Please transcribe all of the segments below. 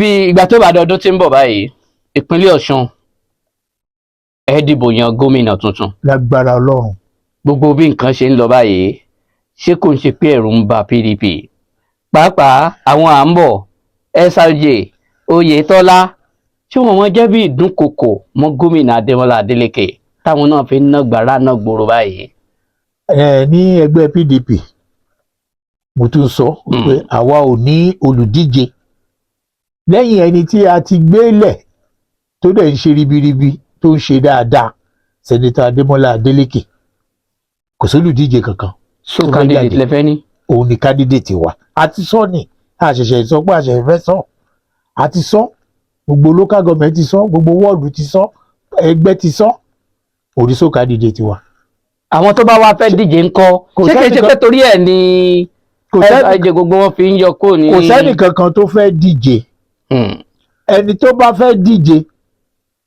bí ìgbà tó bá dọdún tí ń bọ̀ báyìí ìpínlẹ̀ Ọ̀ṣun ẹ dìbò yan gómìnà tuntun. lágbára Ọlọ́run. gbogbo bí nǹkan ṣe ń lọ báyìí ṣé kò ń ṣe pé ẹ̀rù ń ba PDP pàápàá àwọn à ń bọ̀ SRJ Oyètọ́lá tí wọ́n jẹ́ bí ìdúnkokò mọ́ gómìnà Adémọ́lá Adélékè táwọn náà fi ń ná gbàrà náà gbòòrò báyìí. ní ẹgbẹ́ PDP mo tún sọ pé àwa ò ní olùdíje lẹ́yìn ẹni tí a ti gbélẹ̀ tó dẹ̀ ń ṣe ribiribi tó ń ṣe dáadáa sẹ́nitọ́ Adémọ́lá Adélékè kò sólùdíje kankan. so candidate lẹ́fẹ́ ní. òun ni candidate wa a ti sọ ni àṣẹ̀ṣẹ̀ sọ pé àṣẹ̀ṣẹ̀ fẹ́ sọ a ti sọ gbogbo local government ti sọ gbogbo wọ́ọ̀dù ti sọ ẹgbẹ́ ti sọ òrìṣò candidate wa. àwọn tó bá wá fẹ́ díje ńkọ́ ṣé kìí ṣe pé torí ẹ̀ ni SRJ gbogbo wọn fi ń yọ kó ní. kò sẹ́nì kankan tó fẹ́ díje ẹni tó bá fẹ́ díje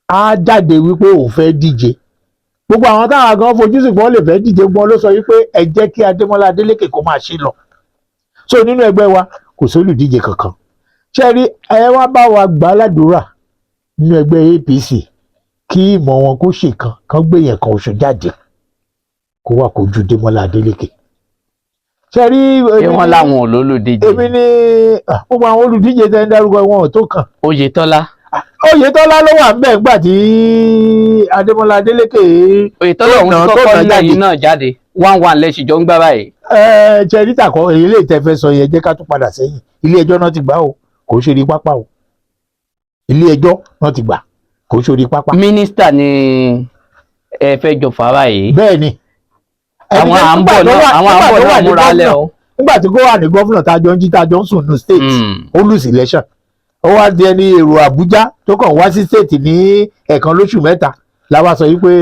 á jáde wípé òun fẹ́ díje gbogbo àwọn táwọn gan fojú sí pé wọ́n lè fẹ́ díje gbọ́n ló sọ wípé ẹ jẹ́ kí Adémọ́lá Adélékè kó máa ṣe lọ so nínú ẹgbẹ́ wa kò sólùdíje kankan ṣe rí ẹ wá bá wa gbà á ládùúrà nínú ẹgbẹ́ APC kí ìmọ̀ wọn kó ṣèkan kán gbé yẹn kan oṣù jáde kó wà kó ju Démọ́lá Adélékè ṣe rí ṣé wọ́n láwọn ò lólùdíje. èmi ní gbogbo àwọn olùdíje tẹ́ ń dárúkọ wọn ò tó kàn. Oyètọ́lá Oyètọ́lá ló wà ńbẹ̀ nígbà tí Adémọ́lá Adélékè. Oyètọ́lá òun ti kọ́kọ́ lẹ́yìn náà jáde 1-1 lẹ́sìjọ́ ń gbá báyìí. Chẹ́rítà kọ́ èyí lè tẹ́ fẹ́ sọ yẹn jẹ́ ká tún padà sẹ́yìn ilé ẹjọ́ náà ti gbà o kò ṣe rí pápá o ilé ẹjọ́ náà ti gbà kò ṣe rí pápá. mínísítà ni ẹ fẹ́ jọ fà báyìí. bẹ́ẹ̀ ni àwọn à ń bọ̀ náà múra lẹ̀ o. nígbà tí kò wà ní gọ́fúnà tájọ ń jí tájọ ń sùn ní state ó lùsì election ó wá di ẹni èrò Àbújá tó kàn wá sí state ní ẹ̀ẹ̀kan lóṣù mẹ́ta làwa sọ yìí pé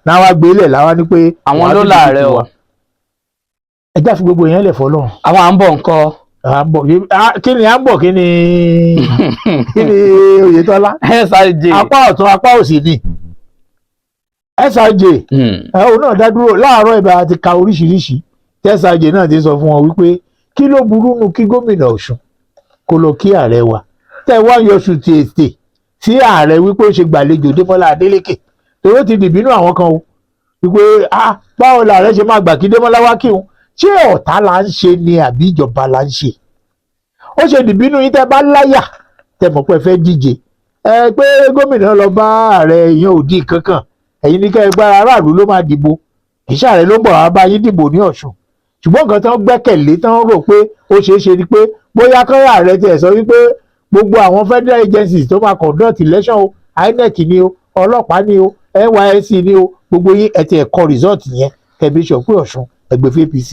náà wá gbélé làwa ní pé. àwọn ló láàrẹ o. ẹ já fi gbogbo yẹn lẹ̀ fọlọ́run. àwọn à ń bọ̀ ńkọ́. à ń bọ̀ kí ni à ń bọ̀ kí ni Oyètọ́lá. SRJ apá ọ̀tún apá òsì ni SRJ òun náà dá dúró láàárọ̀ ìbá àti ka oríṣiríṣi tí SRJ náà ti sọ fún wọn wípé kí ló burú nu kí gómìnà Ọ̀ṣun kó lọ kí ààrẹ wa tẹ wá yọṣù tètè sí ààrẹ wípé ó ṣe gbàlejò Démọ́lá Adélékè torí ó ti dìbínú àwọn kan o wípé báwo làárẹ ṣe máa gbà kí Démọ́lá wá kí òun ṣé ọ̀tá là ń ṣe ni àbí ìjọba là ń ṣe ó ṣe dìbínú yín tẹ bá láyà tẹ mọ̀ pé fẹ́ díje pé gómìnà lọ bá ààrẹ ìyẹn ò di kankan ẹ̀yin ní kẹ́ ẹ gbára aráàlú ló máa dìbò ìṣe ààrẹ ló ń bọ̀ wá bá yín dìbò ní Ọ̀ṣun ṣùgbọ́n nǹkan tán gbẹ́kẹ̀lé tán rò pé ó ṣeé ṣe ni pé bóyá kọ́ra ààrẹ tiẹ̀ sọ wípé gbogbo àwọn federal agencies tó máa conduct election o INEC ni o ọlọ́pàá ni o NYSC ni o gbogbo yín ẹ ti ẹ̀ kọ result yẹn kẹbi sọ pé Ọ̀ṣun ẹgbẹ́ APC